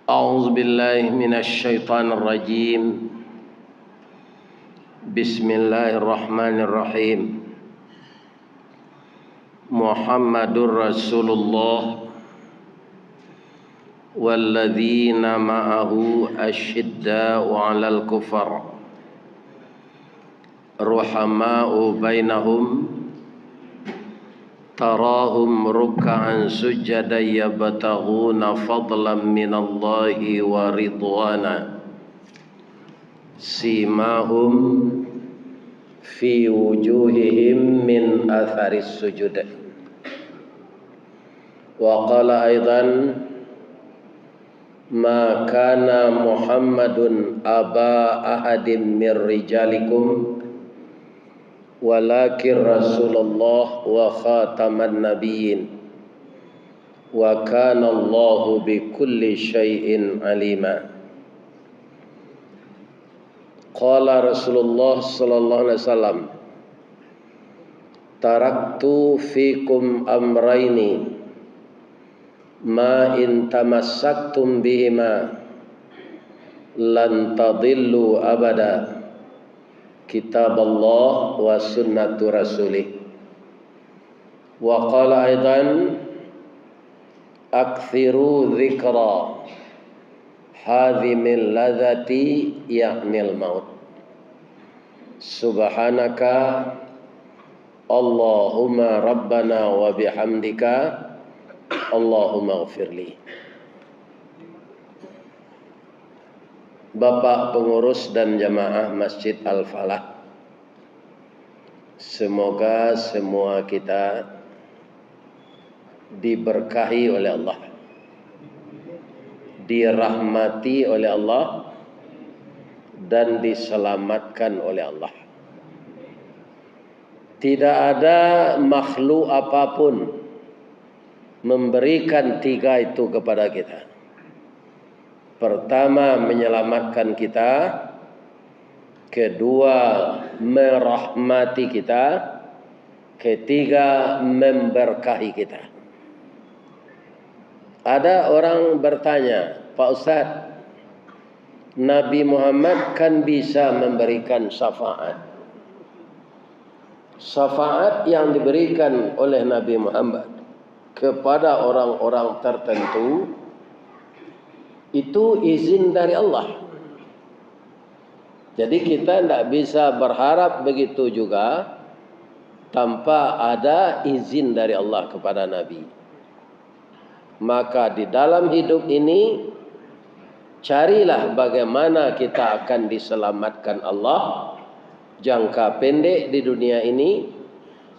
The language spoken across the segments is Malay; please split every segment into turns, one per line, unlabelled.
أعوذ بالله من الشيطان الرجيم. بسم الله الرحمن الرحيم. محمد رسول الله والذين معه أشداء على الكفر رحماء بينهم تراهم ركعا سجدا يبتغون فضلا من الله ورضوانا سيماهم في وجوههم من أثر السجود. وقال أيضا ما كان محمد أبا أحد من رجالكم ولكن رسول الله وخاتم النبيين وكان الله بكل شيء عليما. قال رسول الله صلى الله عليه وسلم taraktu fikum amrayni ma in tamassaktum bihima lan tadillu abada, kitab Allah wa sunnatu rasulih. Wa qala aidan akthiru dzikra hadhimil ladzati ya'nil maut. Subhanaka Allahumma rabbana wa bihamdika Allahumma ghfirli. Bapak pengurus dan jamaah Masjid Al-Falah, semoga semua kita diberkahi oleh Allah, dirahmati oleh Allah, dan diselamatkan oleh Allah. Tidak ada makhluk apapun memberikan tiga itu kepada kita. Pertama, menyelamatkan kita. Kedua, merahmati kita. Ketiga, memberkahi kita. Ada orang bertanya, Pak Ustadz, Nabi Muhammad kan bisa memberikan syafaat. Syafaat yang diberikan oleh Nabi Muhammad kepada orang-orang tertentu itu izin dari Allah. Jadi kita tidak bisa berharap begitu juga tanpa ada izin dari Allah kepada Nabi. Maka di dalam hidup ini carilah bagaimana kita akan diselamatkan Allah jangka pendek di dunia ini,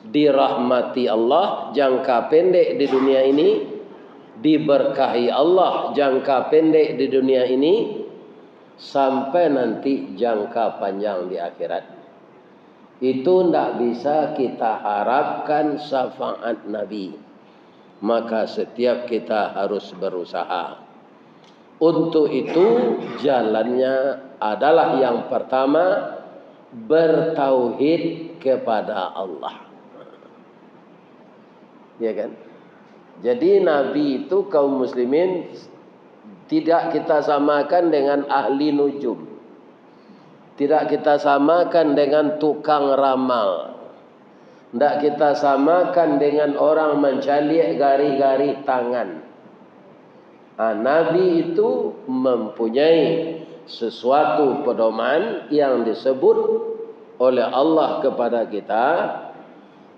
dirahmati Allah jangka pendek di dunia ini, diberkahi Allah jangka pendek di dunia ini, sampai nanti jangka panjang di akhirat. Itu tidak bisa kita harapkan syafaat Nabi. Maka setiap kita harus berusaha. Untuk itu jalannya adalah yang pertama, bertauhid kepada Allah. Ya kan? Jadi Nabi itu kaum muslimin tidak kita samakan dengan ahli nujum. Tidak kita samakan dengan tukang ramal. Tidak kita samakan dengan orang mencalik garis-garis tangan. Nabi itu mempunyai sesuatu pedoman yang disebut oleh Allah kepada kita,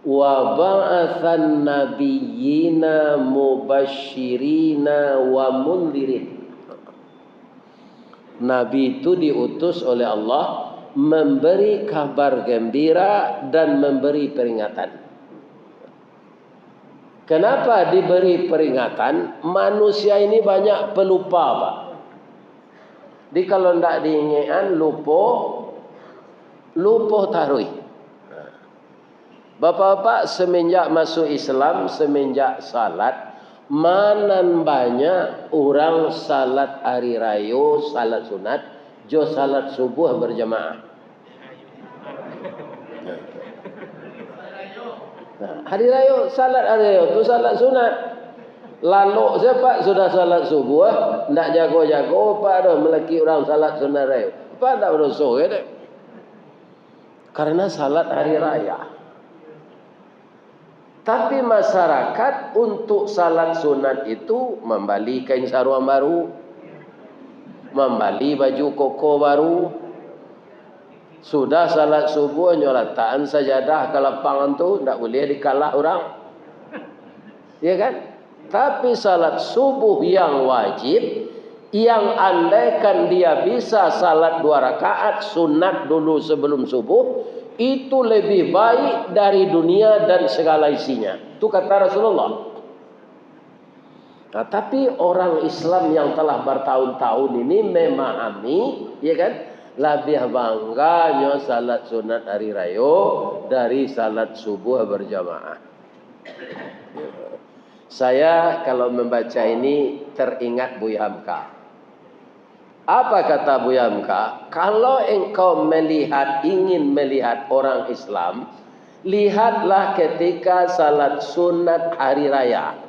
wa ba'atsan nabiyyina mubasysyirina wa mundhirin. Nabi itu diutus oleh Allah memberi kabar gembira dan memberi peringatan. Kenapa diberi peringatan? Manusia ini banyak pelupa, Pak. Jadi kalau tidak diingatkan, lupa tarui. Bapak-bapak, semenjak masuk Islam, semenjak salat, mana banyak orang salat hari raya, salat sunat, jo salat subuh berjamaah. Hari raya, salat hari raya itu salat sunat. Lalu siapa sudah salat subuh, ndak jago-jago pak dah melaki orang salat sunat raya. Apa ndak berdosa ya? Karena salat hari raya. Tapi masyarakat untuk salat sunat itu membeli kain sarung baru, membeli baju koko baru. Sudah salat subuh nyolatan sajadah ke lapangan tu ndak boleh dikalah orang. Ya kan? Tapi salat subuh yang wajib, yang andaikan dia bisa salat 2 rakaat sunat dulu sebelum subuh, itu lebih baik dari dunia dan segala isinya. Itu kata Rasulullah. Nah, tapi orang Islam yang telah bertahun-tahun ini memahami, ya kan, lebih bangganya salat sunat hari raya dari salat subuh berjamaah. Saya kalau membaca ini teringat Buya Hamka. Apa kata Buya Hamka? Kalau engkau ingin melihat orang Islam, lihatlah ketika salat sunat hari raya,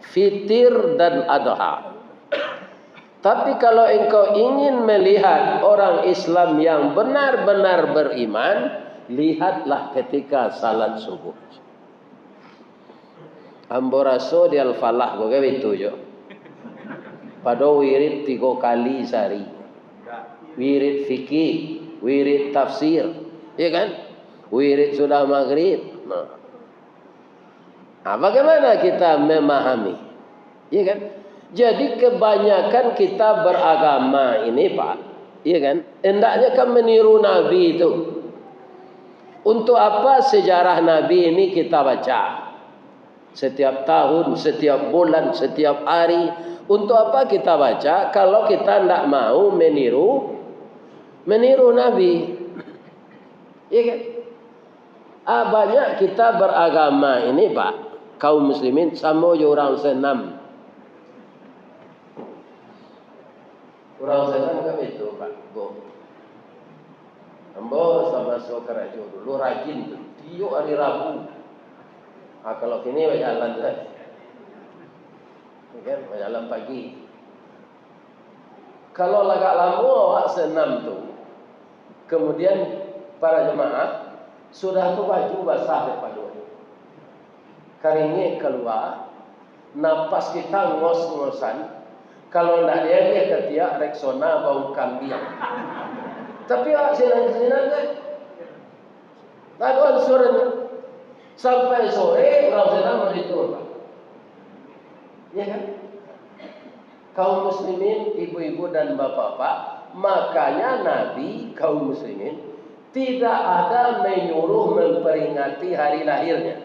fitir dan adha. Tapi kalau engkau ingin melihat orang Islam yang benar-benar beriman, lihatlah ketika salat subuh. Amboraso di al-falah bagaimana itu jo. Pada wirid 3 kali sehari. Wirid fikih, wirid tafsir, ya kan? Wirid sudah maghrib. Nah, bagaimana kita memahami? Ya kan? Jadi kebanyakan kita beragama ini Pak, ya kan? Hendaknya kan meniru Nabi itu. Untuk apa sejarah Nabi ini kita baca? Setiap tahun, setiap bulan, setiap hari. Untuk apa kita baca kalau kita tidak mau meniru Nabi? Ya kan? Banyak kita beragama ini Pak, kaum muslimin sama orang senam. Orang senam kan itu Pak, Bu. Ambo sama sokarajo dulu rajin tuh. Tiap hari Rabu. Kalau kini berjalan kan, berjalan pagi. Kalau agak lama awak senam tu, kemudian para jemaah sudah tu baju basah depan dua. Keringnya keluar, napas kita ngos-ngosan. Kalau tidak dia ketiak Rexona bau kambing. Tapi awak senang-senang kan, tak ada ansurannya. Sampai sore orang senang monitor Pak. Ya kan? Kaum muslimin, ibu-ibu dan bapak-bapak, makanya Nabi kaum muslimin tidak ada menyuruh memperingati hari lahirnya.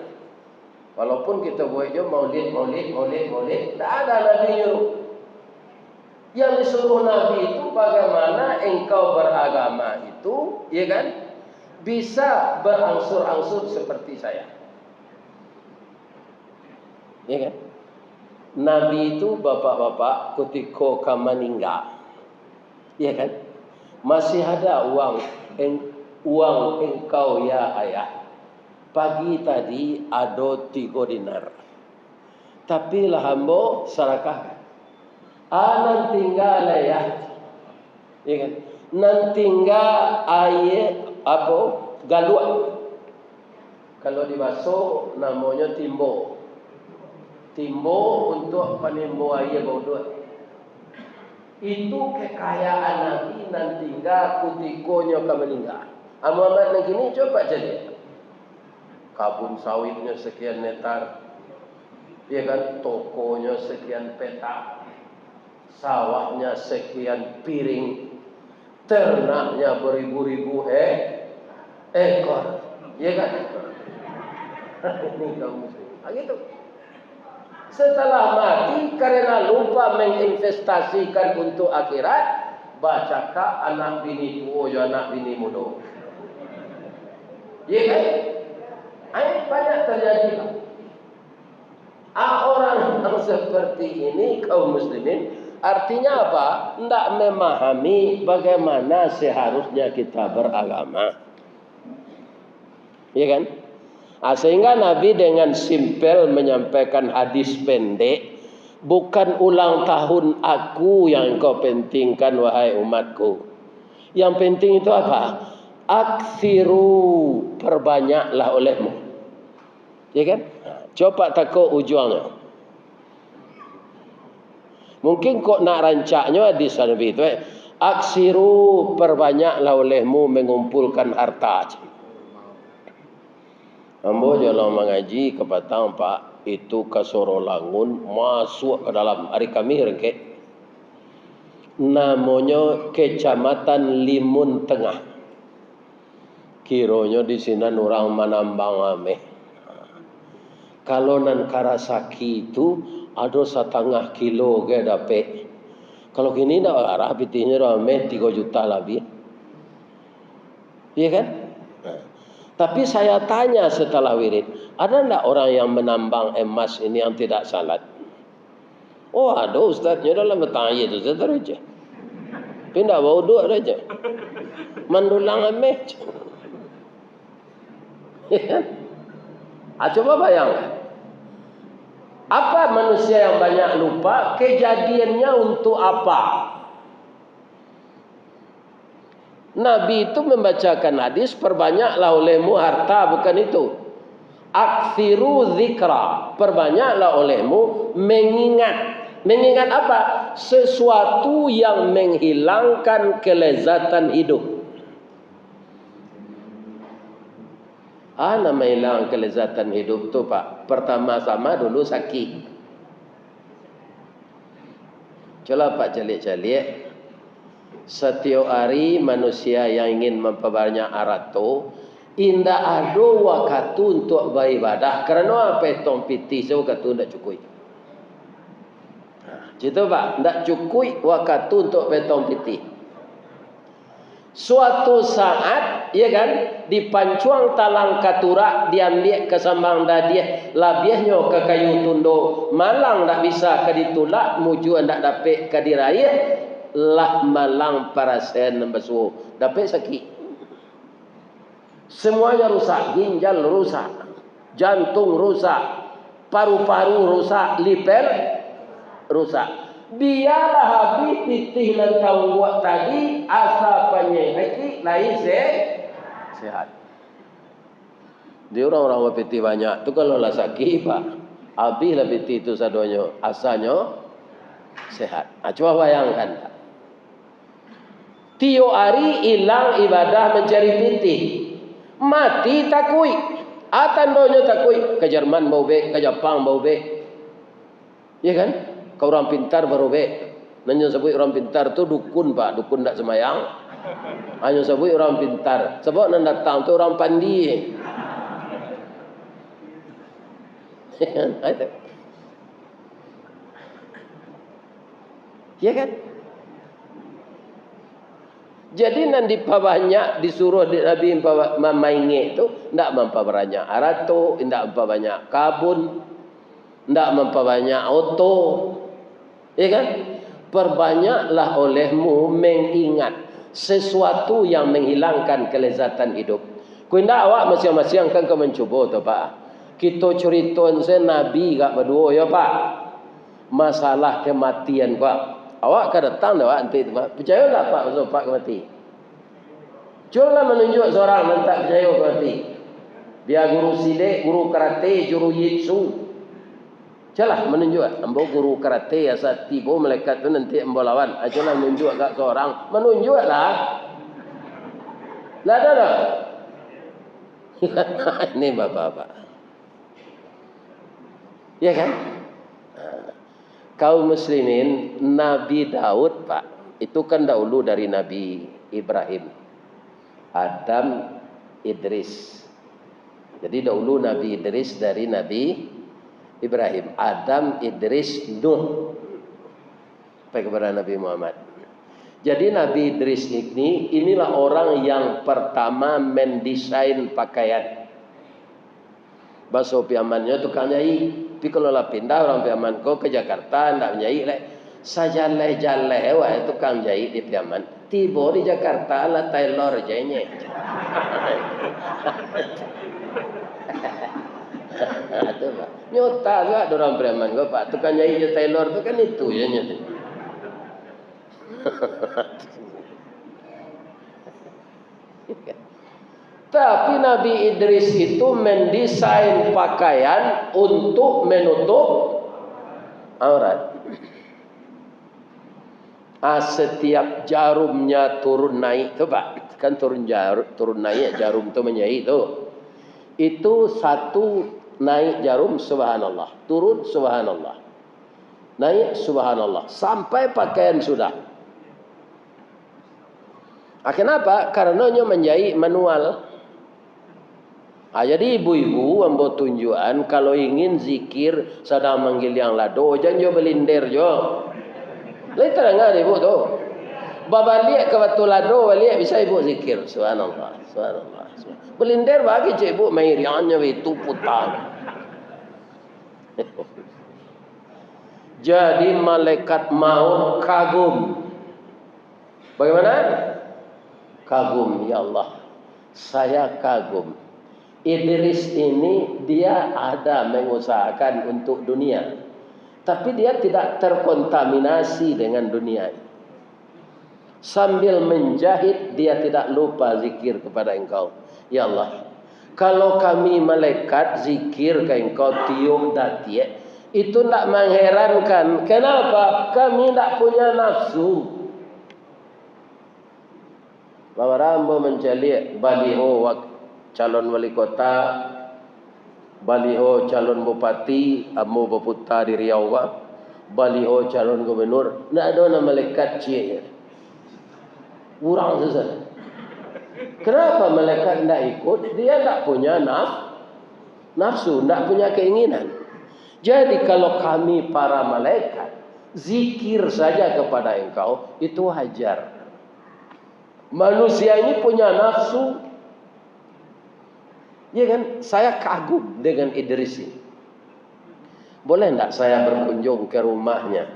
Walaupun kita buat je maulid, tidak ada Nabi nyuruh. Yang disuruh Nabi itu bagaimana engkau beragama itu, ya kan? Bisa berangsur-angsur seperti saya. Ya kan? Nabi itu bapak-bapak ketika meninggal, ya kan? Masih ada uang engkau ya ayah. Pagi tadi ada 3 dinar. Tapi lah hamba sarakah. Nan tinggal ya. Ya kan? Nan tinggal air apa? Galuan. Kalau dibasuh namanya timbo. Timbo untuk penimbo air bodoh. Itu kekayaan Nabi nan tinggal kutikonya ke meninggal. Muhammad negini coba jadi. Kabun sawitnya sekian meter. Ya kan, tokonya sekian petak. Sawahnya sekian piring. Ternaknya beribu-ribu ekor. Ya kan? Ini kaum muslim. Gitu. Setelah mati karena lupa menginvestasikan untuk akhirat, bacakah anak bini tua, anak bini muda. Ya kan? Banyak terjadi. Orang yang seperti ini kaum muslimin, artinya apa? Tidak memahami bagaimana seharusnya kita beragama. Ya kan? Sehingga Nabi dengan simpel menyampaikan hadis pendek Bukan ulang tahun aku yang kau pentingkan, wahai umatku. Yang penting itu apa? Aksiru, perbanyaklah olehmu. Ya kan? Coba takut ujungnya. Mungkin kok nak rancaknya di sana itu. Aksiru, perbanyaklah olehmu mengumpulkan harta. Ambo jalan mengaji ke Batang, Pak. Itu ke Sorolangun, masuk ke dalam hari kami rengke. Namanya Kecamatan Limun Tengah. Kironya di sini orang menambang ame. Kalau nan Karasaki itu ada 1,5 kilo ke dapet. Kalau kini nak arah pitihnya rame 3 juta lebih. Iya kan? Tapi saya tanya setelah wirid, ada enggak orang yang menambang emas ini yang tidak salat? Oh ada ustaznya dalam bertanya itu, saya terus aja. Pindah wudhu aja. Mendulang emas. Coba bayangkan. Apa manusia yang banyak lupa? Kejadiannya untuk apa? Nabi itu membacakan hadis, perbanyaklah olehmu harta, bukan itu. Aksiru zikra, perbanyaklah olehmu mengingat. Mengingat apa? Sesuatu yang menghilangkan kelezatan hidup. Nama hilang kelezatan hidup tu Pak. Pertama-tama dulu sakit. Coba Pak calik-calik. Setiap hari manusia yang ingin memperbanyak harta, indah ada waktu untuk beribadah. Kerana apa tong piti so waktu tidak cukup. Gitu Pak, tidak cukup waktu untuk petong piti. Suatu saat, ya kan, di pancuang talang katurak diambil ke sambang dadiah, labiahnya ke kayu tundo, malang tak bisa ke ditulak, muju tak dapat ke diraya, lah malang parasen besu, dapat sakit. Semuanya rusak, ginjal rusak, jantung rusak, paru-paru rusak, lipel rusak. Biarlah habis titih dan tahu buat tadi asa penyakit lain sehat. Dia orang-orang piti banyak tu kalau lah sakit Pak, habis lah piti itu sadonyo asalnya sehat. Coba bayangkan Pak. Tiap hari hilang ibadah mencari piti, mati takui. Tandanya takui ke Jerman bau be, ke Jepang bau be, ya kan? Kau orang pintar baru be. Nanya sebut orang pintar tu dukun Pak, dukun tak semayang. Hanya sebut orang pintar. Sebab nan datang tu orang pandi. Ya kan? Jadi nan dipabanyak disuruh Nabi memaingi itu ndak memperbanyak harta, ndak memperbanyak kabun, ndak memperbanyak auto. Ya kan? Perbanyaklah olehmu mengingat sesuatu yang menghilangkan kelezatan hidup. Kuinda awak masing-masing kan kau mencuba tu Pak. Kita ceritain se Nabi gak berdua ya Pak. Masalah kematian Pak. Awak kan datang dah nanti Pak. Percaya tak Pak pasal Pak mati? Cubalah menunjuk seorang yang tak percaya mati. Biar guru silat, guru karate, guru jitsu. Jalah menunjuk, ambo guru karate asal tiba malaikat tu nanti ambo lawan. Ajalah menunjuk kat seorang, menunjuklah. Lah dah. Ini bapak-bapak. Ya kan? Kaum muslimin, Nabi Daud Pak, itu kan dahulu dari Nabi Ibrahim, Adam, Idris. Jadi dahulu Nabi Idris dari Nabi Ibrahim, Adam, Idris, Nuh sampai kepada Nabi Muhammad. Jadi Nabi Idris inilah orang yang pertama mendesain pakaian. Bahasa piamannya tukang nyai. Tapi kalau lah pindah orang piaman ko ke Jakarta ndak nyai lek. Sajaleh-jaleh wae tukang jahit di piaman. Tiba di Jakarta lah Taylor jahitnya. Itu Pak. Nyota juga orang preman kau Pak. Tukang nyai Taylor tu kan itu ya nyata. Tapi Nabi Idris itu mendesain pakaian untuk menutup aurat. Setiap jarumnya turun naik tu Pak. Kan turun naik jarum tu menyai tu. Itu satu naik jarum subhanallah, turun subhanallah, naik subhanallah sampai pakaian sudah. Kenapa? Karenanya menjahit manual. Jadi ibu-ibu ambo tunjukan kalau ingin zikir sedang manggil yang lado jangan jo belindir jo. Lai terangkan ibu tu. Babalik ke batu lado balik bisa ibu zikir subhanallah, subhanallah. Belindir bagi cik ibu mairiannya itu putang. Jadi malaikat maut kagum. Bagaimana? Kagum, ya Allah. Saya kagum. Idris ini dia ada mengusahakan untuk dunia. Tapi dia tidak terkontaminasi dengan dunia. Sambil menjahit dia tidak lupa zikir kepada engkau. Ya Allah. Kalau kami malaikat zikir ke engkau tiup datie. Itu tidak mengherankan. Kenapa? Kami tidak punya nafsu. Bawa rambo mencari baliho calon wali kota, baliho calon bupati, amu baputa di Riau, baliho calon gubernur. Tidak ada nama malaikat cie. Kurang saja. Kenapa malaikat tidak ikut? Dia tidak punya nafsu, tidak punya keinginan. Jadi kalau kami para malaikat zikir saja kepada engkau, itu wajar. Manusia ini punya nafsu. Ya kan? Saya kagum dengan Idris ini. Boleh tidak saya berkunjung ke rumahnya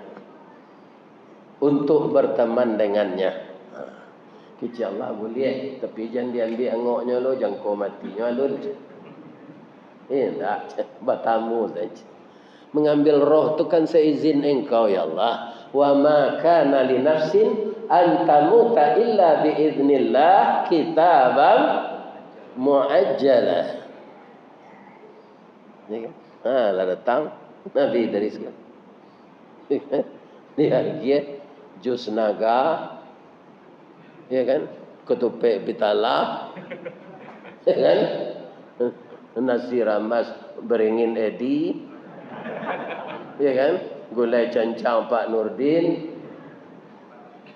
untuk berteman dengannya? Kecil Allah boleh. Tapi jangan diambil angoknya lo, jangan kau matinya lo. Tak, bertamu saja. Mengambil roh itu kan seizin engkau ya Allah. Wa ma kana li nafsin an tamuta illa bi idznillah kitaban muajjalah. Ya kan? Lah datang Nabi Idris kan. Dia jus naga. Ya kan? Ketupek bitala. Ya kan? Nasi ramas beringin edi. Ya kan? Gulai cancang Pak Nurdin.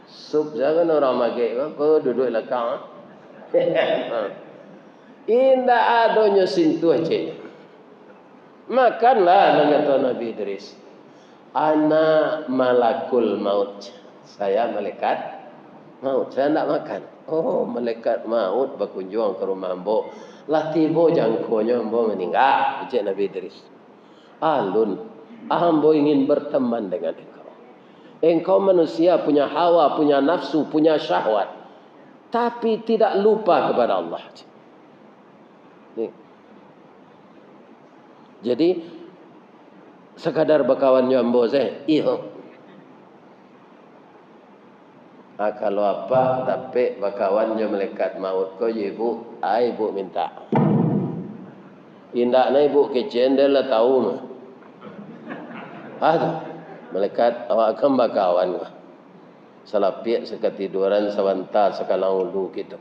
Sup jangan orang magik apa duduk belakang. Indah adanya sentuh cik. Makanlah kata Nabi Idris. Ana malakul maut. Saya malaikat maut. Saya nak makan. Oh, malaikat maut berkunjung ke rumah ambo. Lah tiba jangkonya ambo meninggal. Cik Nabi Idris. Alun, ambo ingin berteman dengan engkau. Engkau manusia punya hawa, punya nafsu, punya syahwat. Tapi tidak lupa kepada Allah. Nih. Jadi, sekadar berkawannya ambo saya. Iya. Kalau apa, tapi berkawannya malaikat maut kau ibu, ibu minta. Indah na ibu kecil dia lah tahu mah. Ada malaikat awak akan bakawan mah. Salapiak sekatiduran sawanta sekalang ulu gitu.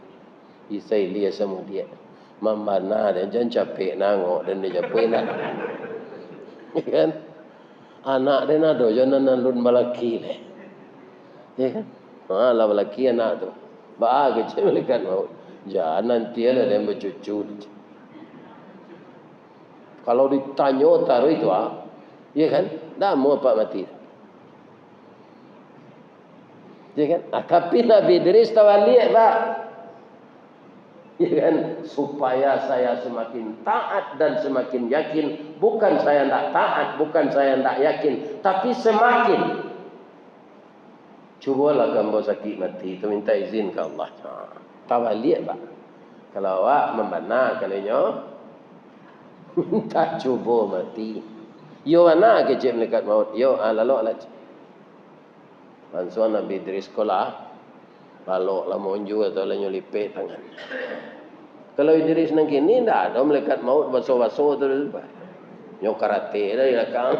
Isai dia sama dia. Mamana dan jangan capek nangok dan dia capek nak. Kan? Anak dia nado jangan nalun malaki le. Ya kan? Lah malaki anak tu. Ba kecil malaikat maut. Jangan nanti ada yang bercucu. Kalau ditanya taruh itu ya kan? Dah mau apa mati. Ya kan? Tapi Nabi Idris tawaliq Pak. Ya kan? Supaya saya semakin taat dan semakin yakin. Bukan saya tidak taat, bukan saya tidak yakin. Tapi semakin. Cubalah gambar sakit mati itu minta izin ke Allah. Tawaliq Pak. Kalau awak membana kalanya Tak cuba mati. Yo mana kecik malaikat maut? Yo lalu lah. Langsung Nabi Idris sekolah. Lalu lah monju atau lah nyelipet tangan. Kalau Idris nang kini ndak ada malaikat maut baso-baso terus. Nyo karate dah di belakang.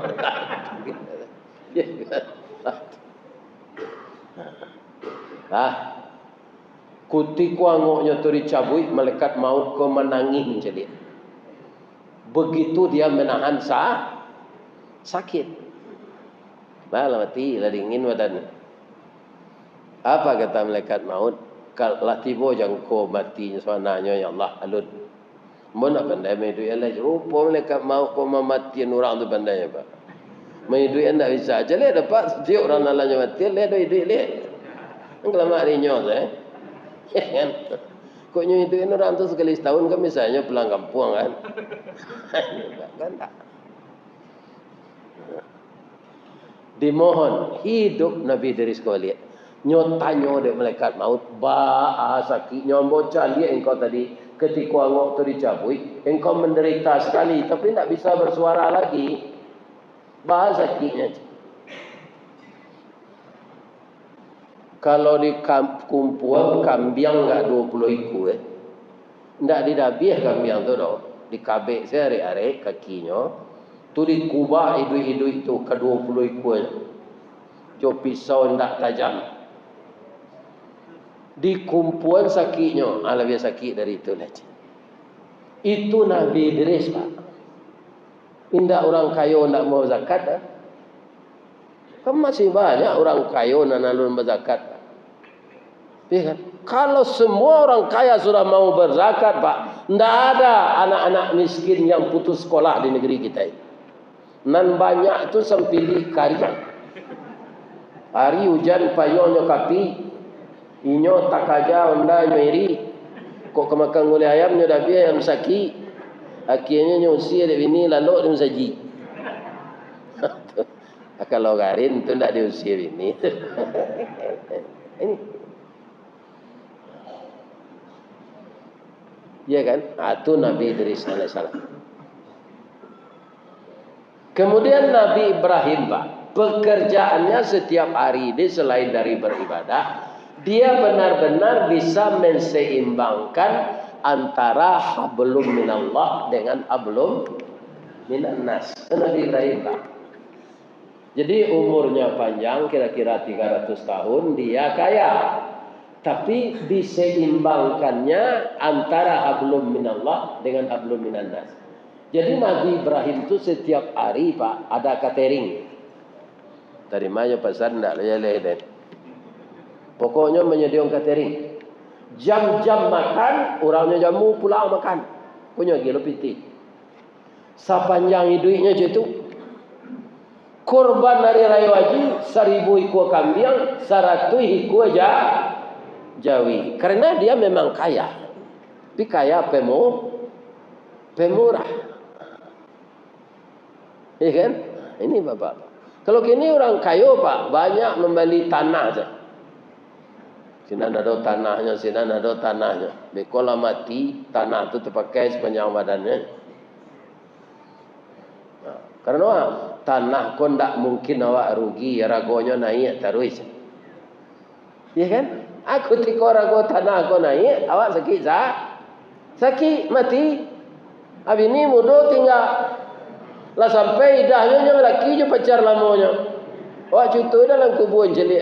Kutiku angoknya tu dicabut, malaikat maut ko menangis jadi. Begitu dia menahan sakit. Malah mati, lah dingin badan. Apa kata malaikat maut? Kalau tiba jangko mati sebenarnya ya Allah alun. Mun nak pandai mai duit Allah rupa malaikat maut ko mati orang tu pandai apa. Mai duit anda bisa aja le dapat setiap orang nalanya mati le duit le. Engkau mak rinyo kan. Kok nyu itu orang tu sekali setahun kan misalnya pulang kampung kan. Kan tak. Dimohon hidup Nabi dari sekolah. Nyo tanyo de malaikat maut bahasa ki nyo bocah lihat engkau tadi ketika angok tu dicabut engkau menderita sekali tapi tak bisa bersuara lagi. Bahasa ki-nya. Kalau di kumpulan kambiang enggak 20 ekor enggak didabih kambiang tu doh. Dikabek sehari-hari kakinya. Tu dikubah idu-idu itu ke 20 ekor. Jo pisau enggak tajam. Di kumpulan sakitnya, lebih sakit dari itu lah. Itu Nabi Idris Pak. Indah orang kaya nak mau zakat dah. Kan masih banyak orang kaya nak nalun berzakat. Ya kan? Kalau semua orang kaya sudah mau berzakat Pak, tidak ada anak-anak miskin yang putus sekolah di negeri kita ini. Nan banyak tu sempili karya. Hari hujan payungnya kapi, inyo tak aja onda nyeri. Kok kemakan gulai ayamnya dah biar ayam saki. Akhirnya nyusi ada bini lalu dia saji. Kalau garin tu tidak diusir bini. Ini. Ya kan? Itu Nabi Idris alaihissalam. Kemudian Nabi Ibrahim Pak. Pekerjaannya setiap hari ini selain dari beribadah. Dia benar-benar bisa menseimbangkan antara hablum minallah dengan hablum minannas. Nabi Ibrahim Pak. Jadi umurnya panjang, kira-kira 300 tahun, dia kaya. Tapi diseimbangkannya antara hablum minallah dengan hablum minannas. Jadi Nabi Ibrahim itu setiap hari Pak ada catering. Dari mana pasar enggak leleh. Pokoknya menyediakan catering. Jam-jam makan, orangnya jamu pulang makan. Punya gila piti. Sepanjang hidupnya itu. Korban hari raya haji 1000 ekor kambing, 100 ekor jawi. Karena dia memang kaya. Tapi kaya pemurah. Ya kan? Ini Bapak. Kalau kini orang kaya Pak, banyak membeli tanah saja. Sini ada tanahnya, sini ada tanahnya. Bekola mati, tanah itu terpakai sepanjang badannya. Nah, karena tanah kau tidak mungkin awak rugi, ragonya naik terus. Ya kan? Aku tiko rago tanah kau naik, awak sakit sakit mati. Habis ini muda tinggal. Lah sampai idahnya yang laki je pacar lamanya. Awak cutu dalam kuburan jelik.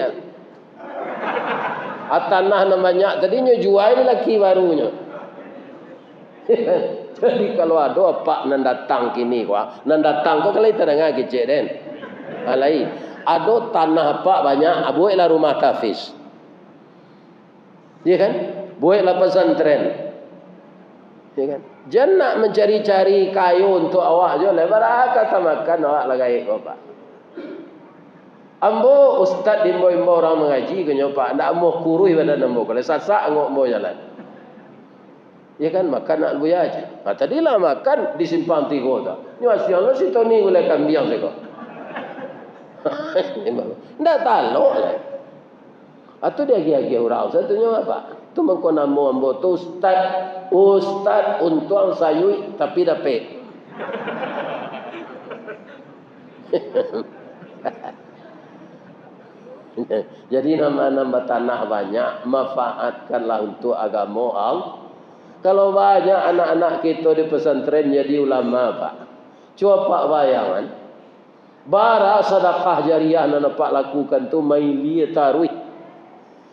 Tanah namanya tadinya jual laki barunya. Jadi kalau ada apa nan datang kini kuah, nan datang kau kalau itu dengar kecil den. Alai, ada tanah apa banyak, buatlah rumah tahfiz. Ya kan? Buatlah pesantren. Ya kan? Jangan nak mencari-cari kayu untuk awak je lebar kata makan awak lagai bapak. Ambo ustaz dimbo-imbo orang mengaji ke nyopak ndak mau kurui badan ambo kalau sasak ngok mau jalan. Ya kan makan nak buaya aja. Nah, tadilah makan di simpang 3 tu. Ni asyik si Tony gulai kambing seko. Ndak talok lah. Atau dia gia-gia orang satunya apa? Tu mengko namo ambo tu ustaz untuang sayui tapi dapat. Jadi nambah tanah banyak, manfaatkanlah untuk agama Allah. Kalau banyak anak-anak kita di pesantren jadi ulama, Pak. Coba bayangan. Bara sedekah jariah yang Pak lakukan tu main dia taruh.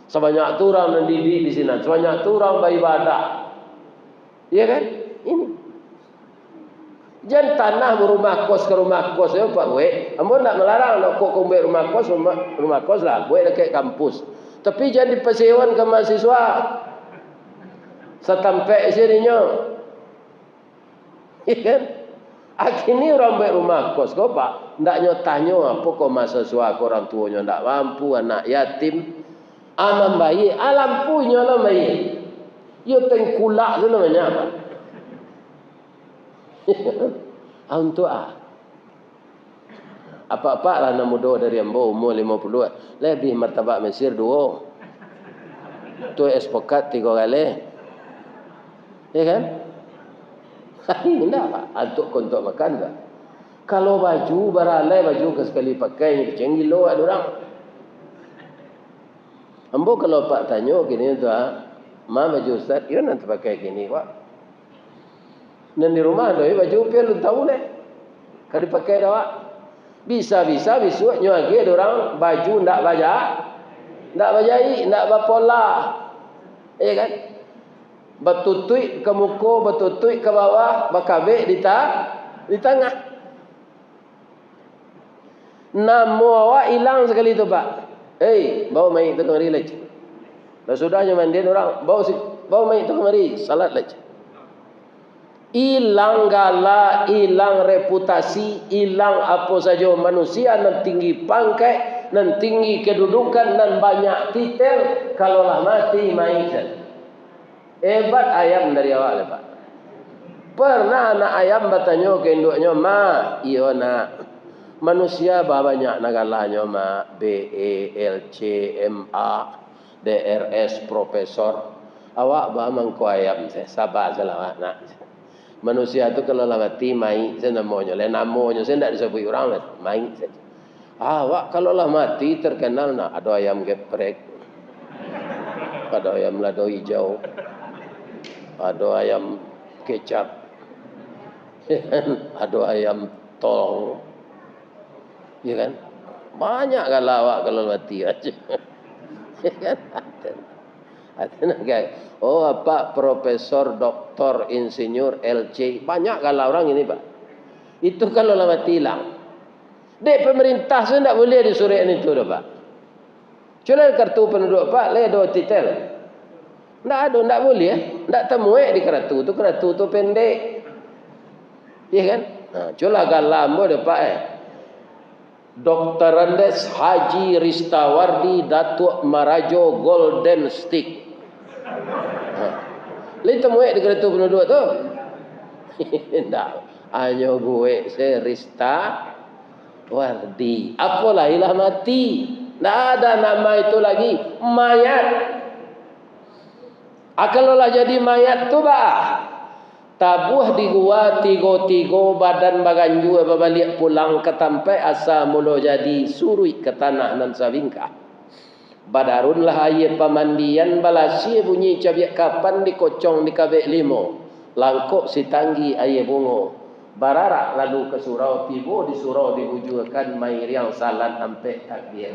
Sebanyak tu orang mendidik di sini, sebanyak tu orang beribadah. Iya kan? Ini. Jangan tanah berumah kos ke rumah kos ya Pak we. Ambo nak melarang nak kok kombe rumah kos lah, buat dekat kampus. Tapi jangan dipersewan ke mahasiswa. Setampai sininya. Iya kan? Akhirnya orang buat rumah kos kau Pak, ndak nyotanya apa kau mahasiswa kau orang tuanya ndak mampu, anak yatim. Aman bayi, alam punya lah bayi. Yo tengkulak tu namanya apa? Untuk apa-apa lah nak muda dari ambo umur 50 lebih martabak Mesir 2 tu espokat 3 kali ya kan tidak Pak untuk kontok makan tak kalau baju baralai baju ke sekali pakai kecing gilo ada orang ambo kalau Pak tanya gini tu ma baju Ustaz ya nanti pakai gini Pak. Dan di rumah doi baju pian lu tahu leh. Kalau dipakai dah Pak. Bisa besok nyuagi ada orang baju ndak bajai, ndak berpola. Ya kan? Bertutui ke muka, bertutui ke bawah, berkabik di tengah. Nama awak hilang sekali tu Pak. Bawa mai tu kemari lagi. Dah sudahnya mandi orang, bawa mai tu kemari, salat lagi. Hilang gala, hilang reputasi, hilang apa saja manusia nan tinggi pangkat, nan tinggi kedudukan, nan banyak titel, kalaulah mati maikan. Hebat ayam dari awal Pak. Pernah anak ayam bertanya ke induknya, ma, iya nak. Manusia banyak nagalanya ma, BE, LC, MA, DRS, profesor. Awak bamang ko ayam, sabar selawat nak. Manusia itu kalau lah mati mai saya namanya saya tidak disebut orang mai saja. Awak kalau lah mati terkenal nak ada ayam geprek, ada ayam lado hijau, ada ayam kecap, ada ayam tolong, ya kan? Banyak kalau awak kalau mati aja, ya kan? Oh apa profesor, doktor, insinyur, LC banyak kalau orang ini Pak. Itu kalau lama hilang. Dek pemerintah saya tidak boleh disuruh itu dah Pak. Cuma kartu penduduk Pak, le ada titel. Tidak ada, tidak boleh. Tidak temui di kartu tu pendek. Iya kan? Nah, cuma galam boleh Pak Dr. Andes Haji Ristawardi Datuk Marajo Golden Stick. Lain temuai di kereta penduduk tu. Tak. Hanya gue Serista Wardi. Apalah ilah mati. Tak ada nama itu lagi. Mayat. Kalaulah jadi mayat tu bah. Tabuh di gua tigo badan baganju balik pulang ke tampai asa mula jadi surui ke tanah nan sabingkah. Badarun lah ayat pamandian balasi bunyi cabiak kapan dikocong di kabek limo. Langkok si tanggi ayat bungo. Bararak lalu ke surau tibo di surau diwujudkan mair yang salat sampai takbir.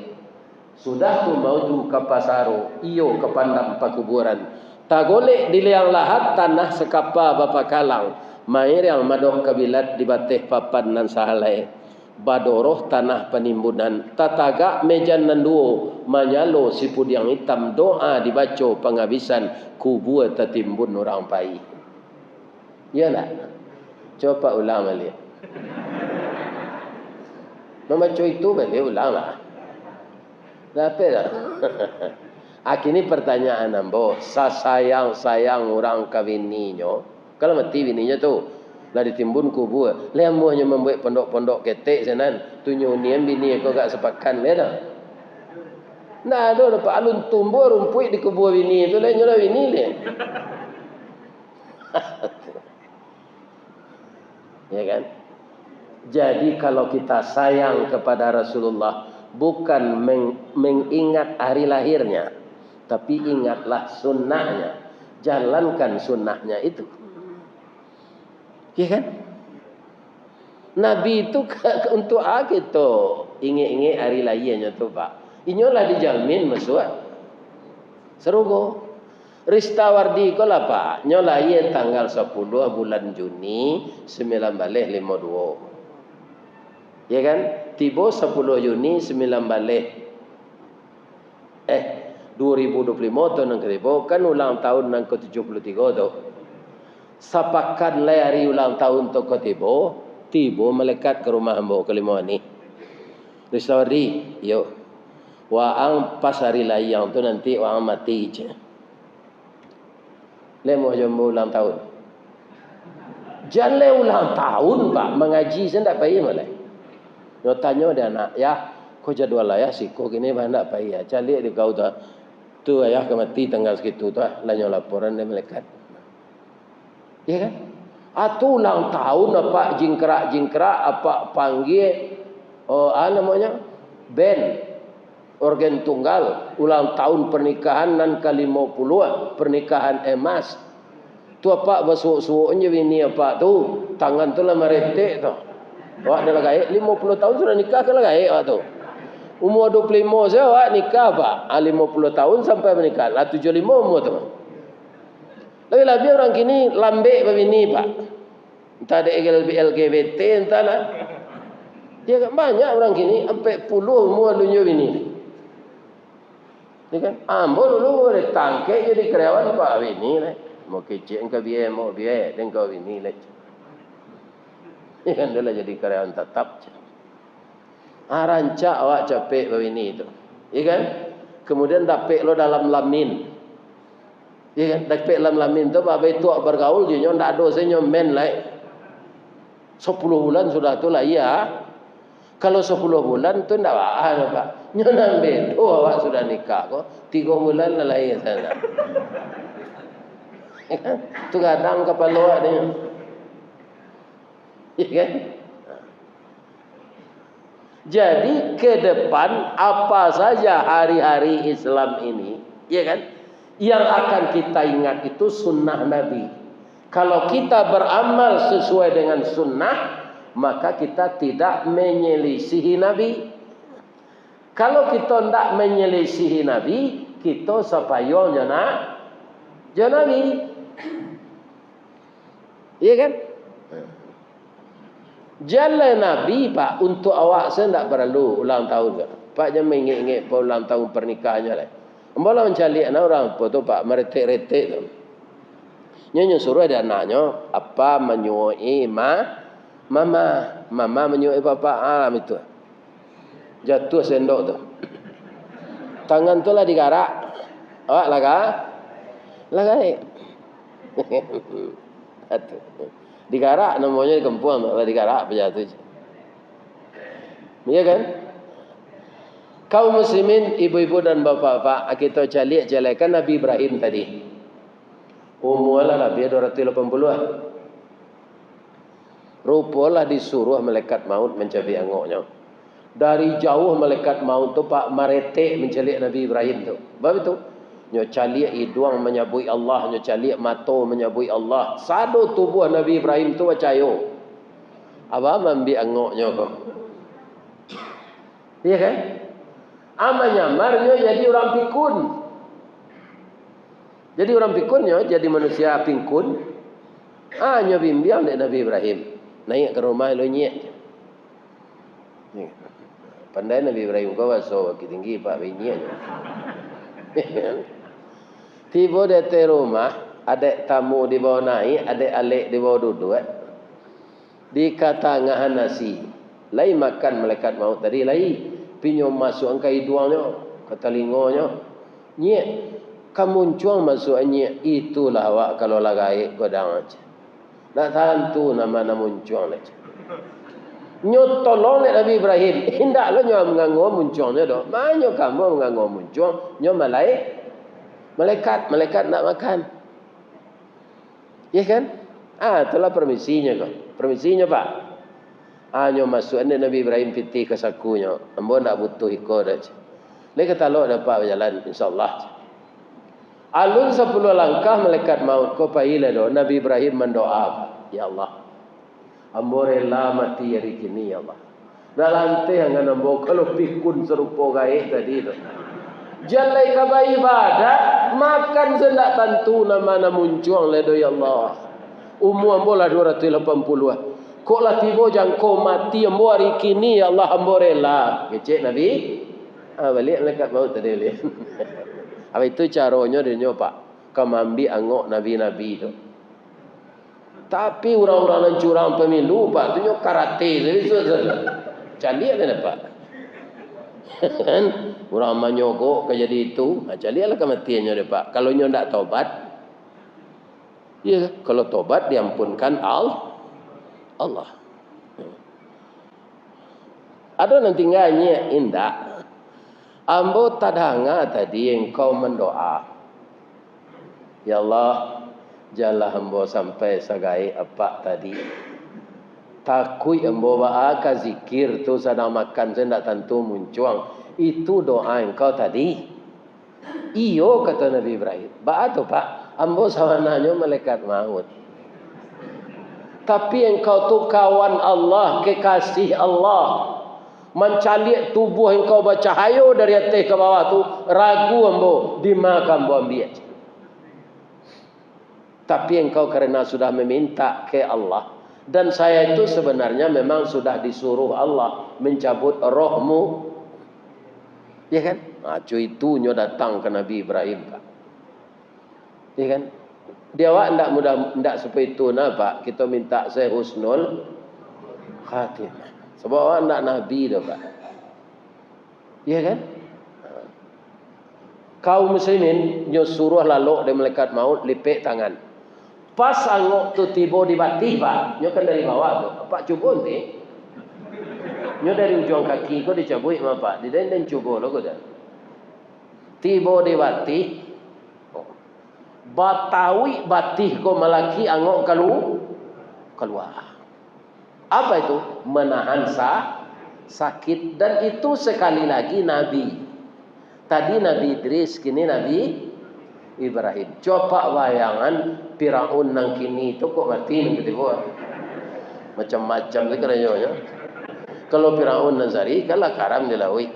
Sudah tu mauju ke pasaro, iyo ke pandang pakuburan. Tak golek di liang lahat tanah sekapa bapa kalang. Mair yang madok kabilat di bateh papan nan sahalai. Badoroh tanah penimbunan tataga mejan nanduo manyalo sipud yang hitam doa dibaca penghabisan kubur tertimbun orang pai. Iyalah. Coba ulama lihat. Membaca itu balik ulama. Apa dah? Akhirnya pertanyaan ambo, sayang orang kawininya. Kalau mati bininya tu lah ditimbun kubur. Le amuhnya membuat pondok-pondok ketek sanan. Tunyo nian bini kau gak sepakan le dah. Nah, ada dapat alun tumbuh rumput di kubur bini tu le nyola bini le. Ya kan? Jadi kalau kita sayang kepada Rasulullah, bukan mengingat hari lahirnya, tapi ingatlah sunnahnya. Jalankan sunnahnya itu. Ya kan? Nabi itu untuk kita ingat-ingat hari lahirnya tu Pak. Inyolah dijamin masuk. Serugo. Ristawardi ko lah Pak. Nyo lahir tanggal 10 bulan Juni 1952. Ya kan? Tiba 10 Juni 2025 tahun yang ketiba kan ulang tahun yang ke-73 tu. Sapakan hari ulang tahun tu ketiba, tiba melekat ke rumah hamba kelima ni. Ristawardi, yo. Waang pas hari layang tu nanti waang mati je. Lemo jombo ulang tahun. Jangan ulang tahun Pak, mengaji saya tak payah malah. Yo tanya dia anak, ya, kau jadual lah ya sih, kau gini mana tak payah. Cari di kau tu ayah ke mati tanggal segitu tu, lanyo laporan dia melekat. Ya kan? Atau ulang tahun apa jingkrak apa panggil namanya band organ tunggal ulang tahun pernikahan nan ke-50 pernikahan emas tu apa basuuk-suuknya bini apa tu tangan tu lah meretek tu awak dah lagai 50 tahun sudah nikah ke lagai awak tu umur 25 saya awak nikah Pak 50 tahun sampai menikah lah 75 umur tu lebih-lebih orang kini lambek bini Pak entah ada LGBT entahlah dia banyak orang kini sampai puluh umur dunia bini. Ni kan, ambo dulu boleh tangke jadi karyawan Pak bini lah. Mau kecil engkau biaya, mau biaya, engkau bini lah. Ni kan dia lah jadi karyawan tetap. Rancak awak capek bini itu. Ya kan? Kemudian dapet lo dalam lamin. Ya kan? Dapet dalam lamin tu, babai tua bergaul, dia ndak ada saya men lah. 10 bulan sudah tu lah, ya. Kalau 10 bulan tu ndak apa Pak. Nyonan bedo awak sudah nikah kok. 3 bulan lah lahir sana. Tu kadang kepala awak dia. Ya kan? Jadi ke depan apa saja hari-hari Islam ini, ya kan? Yang akan kita ingat itu sunnah Nabi. Kalau kita beramal sesuai dengan sunnah, maka kita tidak menyelisihi Nabi. Kalau kita tidak menyelisihi Nabi, kita sapayolnya nak Nabi. Iya kan? Jalan Nabi Pak untuk awak saya tidak perlu ulang tahun ke. Pak jangan mengingat-ingat ulang tahun pernikahannya lah. Ambolah mencari anak orang apa tu Pak meretek-retek tu. Nyonya suruh ada anaknya apa menyuai mama menyuai papa alam itu. Jatuh sendok tu. Tangan tu lah digarak. Awak lagai. Digarak namanya di kampung lah digarak berjatuh. Iya kan? Kaum muslimin, ibu-ibu dan bapak-bapak, kita calikan Nabi Ibrahim tadi. Umurlah lebih 280-an. Rupalah disuruh malaikat maut mencabik angoknya. Dari jauh malaikat maut tu Pak meretek mencalik Nabi Ibrahim tu. Sebab itu nyo calik hidung menyabui Allah, nyo calik mata menyabui Allah. Sado tubuh Nabi Ibrahim tu percaya. Apa ambil angoknya kau? Iya kan? Amanyamarnya jadi orang pikun. Jadi orang pikunnya jadi manusia pikun. Nyo bimbang dek Nabi Ibrahim. Naik ke rumah lo nyek. Pandai Nabi Ibrahim kau so tinggi Pak binyek. Tiba di rumah, ada tamu di bawah naik, ada alik di bawah duduk. Dikata ngahan nasi. Lai makan malaikat maut tadi lai. Pinyo masuk angka hidungnya, ke telingonya. Nyek, kamu cuang masuk nyek. Itulah awak kalau lagai godang aja. Tak tentu nama muncuang aja. Nyo tolong Nabi Ibrahim. Hendak lo nyo mengganggu muncuangnya doh. Manyo kamu mengganggu muncuang. Nyo malaikat nak makan. Ya kan? Itulah permisinya kok. Permisinya Pak. Nyo masuk ini Nabi Ibrahim piti ke sakunya. Ambo nak butuh iko dah. Ni kata lo dapat berjalan insyaAllah. Alun 10 langkah malaikat maut ko paila do. Nabi Ibrahim mendoa. Ya Allah. Ambo rela mati hari kini ya Allah. Nak lantai yang ambo kalau pikun serupa gaih tadi tu. Jalai kaba ibadat makan sendak tentu nama muncul ledo ya Allah. Umur ambo lah 280. Kok lah tiba jangkau mati ambo hari kini ya Allah ambo rela. Kecek Nabi. Balik malaikat maut tadi lihat. Apa itu caranya dia Pak? Kau ambil angok nabi-nabi tu. Tapi orang-orang yang curang pemilu Pak, tu karate calian ada Pak. Kan orang manyogok ke jadi itu, calianlah kematiannya dia Pak. Kalau nyo ndak tobat, ya kalau tobat diampunkan Allah. Ada nanti nganya indah. Ambo tadanga tadi engkau mendoa. Ya Allah, jalah ambo sampai sagai apa tadi. Takui ambo baaka zikir tu sedang makan sendak tentu muncul. Itu doa engkau tadi. Iyo kata Nabi Ibrahim. Ba tu Pak, ambo sawananya malaikat maut. Tapi engkau tu kawan Allah, kekasih Allah. Mencalik tubuh engkau bercahaya dari atas ke bawah tu, ragu ambo dimakan ambo ambil. Tapi engkau kerana sudah meminta ke Allah, dan saya itu sebenarnya memang sudah disuruh Allah mencabut rohmu, ya kan? Cuy itu nyo datang ke Nabi Ibrahim Pak, ya kan? Dia awak ndak mudah ndak seperti itu Pak. Kita minta saya husnul khatimah. Sebab awak nak Nabi dah Pak. Ya kan? Kaum muslimin nyo suruh lalu dari malaikat maut lipik tangan. Pas angok tu tiba di batih Pak. Nyo kan dari bawah tu. Pak cuba ni. Nyo dari ujung kaki ko dicabut mah Pak. Di dan cuba lo ko dah. Tiba di batih. Batawi batih ko malaki angok keluar. Apa itu? Menahan sakit. Dan itu sekali lagi Nabi. Tadi Nabi Idris, kini Nabi Ibrahim. Coba bayangan Firaun nang kini itu kok mati nih gitu. Macam-macam tu kerana. Kalau Firaun Nazari, kalau karam dilawi.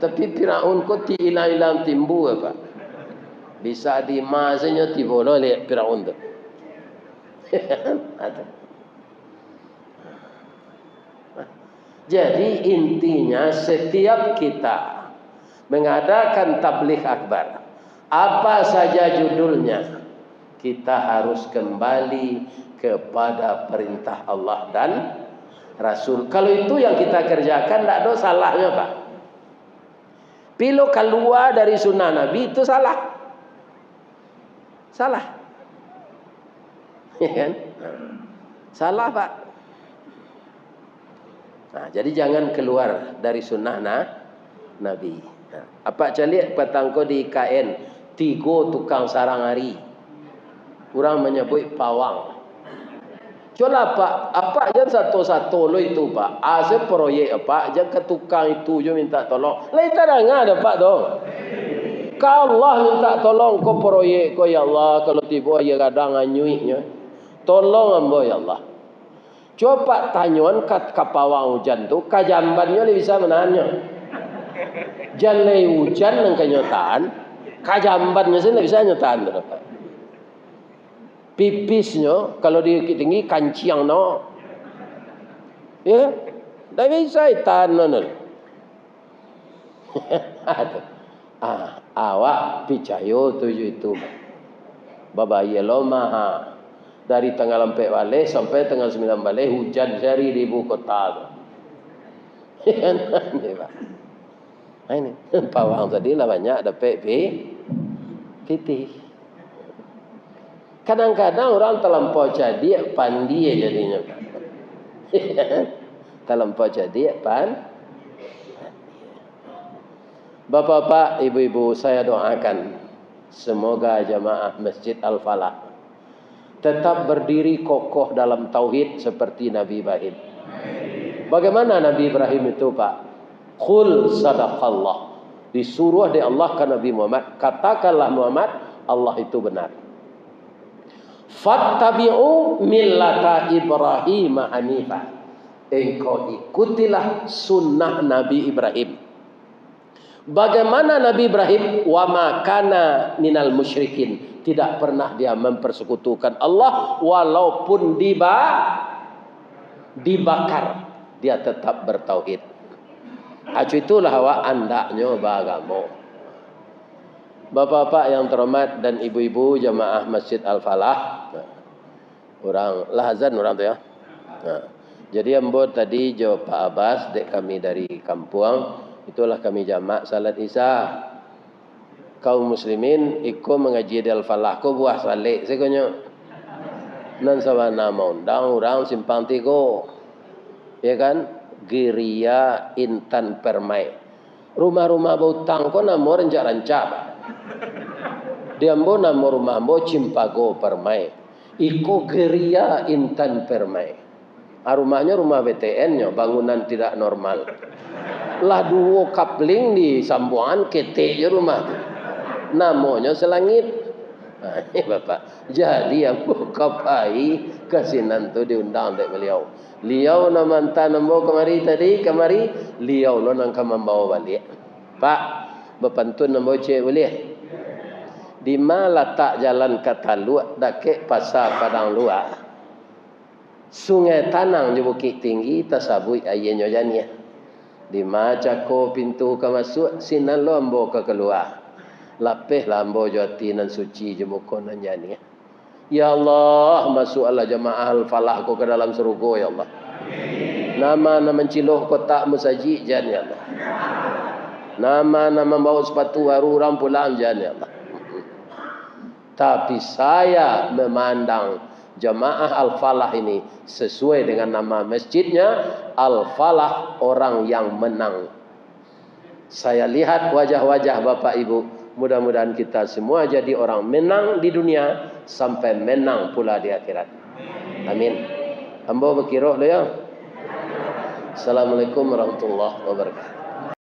Tapi Firaun kok ti ilang timbu apa? Bisa di masanya tiba lo lihat Firaun tu. Jadi intinya setiap kita mengadakan tabligh akbar, apa saja judulnya, kita harus kembali kepada perintah Allah dan Rasul. Kalau itu yang kita kerjakan, tidak ada salahnya Pak. Bila keluar dari sunnah Nabi itu salah. Ya kan? Salah Pak. Nah, jadi jangan keluar dari sunnah Nabi. Nah, apa calik petangko di KN 3 tukang sarang hari. Orang menyebut pawang. Coba Pak, apa aja satu-satu lo itu Pak. Asal proyek apa aja ke tukang itu je minta tolong. Lain tak ada Pak dong. Kalau Allah minta tolong ko proyek ko ya Allah, kalau tiba ya kadang anyuinya. Tolong ambo ya Allah. Coba tanyuan kat kapawang hujan tu, kajambannya dia bisa menahannya. Jalai hujan yang kenyataan, kajambannya sih tidak bisa nyataan tu dapat. Pipisnya kalau dia tinggi kanciang no, ya, tidak bisa tahan no. Awak percaya tujuh itu, babayelo maha. Dari tanggal 4 balik sampai tanggal 9 balik hujan sehari di ibu kota. Ini pawang tadi lah banyak dapat piti. Kadang-kadang orang terlampau jadi pandai jadinya. Terlampau jadi Bapak-bapak, ibu-ibu, saya doakan semoga jamaah Masjid Al-Falah tetap berdiri kokoh dalam tauhid seperti Nabi Ibrahim. Bagaimana Nabi Ibrahim itu, Pak? Qul sadaqallah. Disuruh oleh Allah ke Nabi Muhammad, katakanlah Muhammad, Allah itu benar. Fattabi'u millata Ibrahim hanifa. Engkau ikutilah sunnah Nabi Ibrahim. Bagaimana Nabi Ibrahim? Wa ma kana minal musyrikin. Tidak pernah dia mempersekutukan Allah, walaupun dibakar, dia tetap bertauhid. Acu itulah wa andaknya beragama. Bapak-bapak yang terhormat dan ibu-ibu jamaah Masjid Al-Falah. Orang lahazan orang tu ya. Jadi ambo tadi jawab Pak Abbas, dek kami dari kampung, itulah kami jamak salat Isya. Kaum muslimin ikut mengaji di Al-Falah ko buah salik sekonyo. Nan sawana mondang orang simpang tigo. Ya kan? Geria Intan Permai. Rumah-rumah bautang ko namo rancak-rancak. Diambo namo rumah ambo Cimpago Permai. Iko Geria Intan Permai. Rumahnya rumah BTN-nya, bangunan tidak normal. Lah duo kapling di sambungan ketek je rumah tu. Namanya selangit. Bapak. Jadi yang buka pai kasinan tu diundang dek beliau. Liau na mantan nambo kemari tadi, kemari liau lo nang membawa balik. Pak, bepantun nambo cek boleh. Di mana letak jalan Kataluak dakek pasar Padang Luak. Sungai Tanang di Bukit Tinggi tasabui ayahnya jania. Di mana ko pintu ke masuk sinan lo ambo ke keluar. Lapeh lambo jati nan suci jemukon nan jani. Ya Allah, masuklah jamaah Al-Falah ko ke dalam surga ya Allah. Nama menciloh kotak musajid jan ya Allah. Nama bawa sepatu baru orang pulang jan ya Allah. Tapi saya memandang jamaah Al-Falah ini sesuai dengan nama masjidnya, Al-Falah orang yang menang. Saya lihat wajah-wajah Bapak Ibu. Mudah-mudahan kita semua jadi orang menang di dunia sampai menang pula di akhirat. Amin. Ambo berkiroh lo ya. Assalamualaikum warahmatullahi wabarakatuh.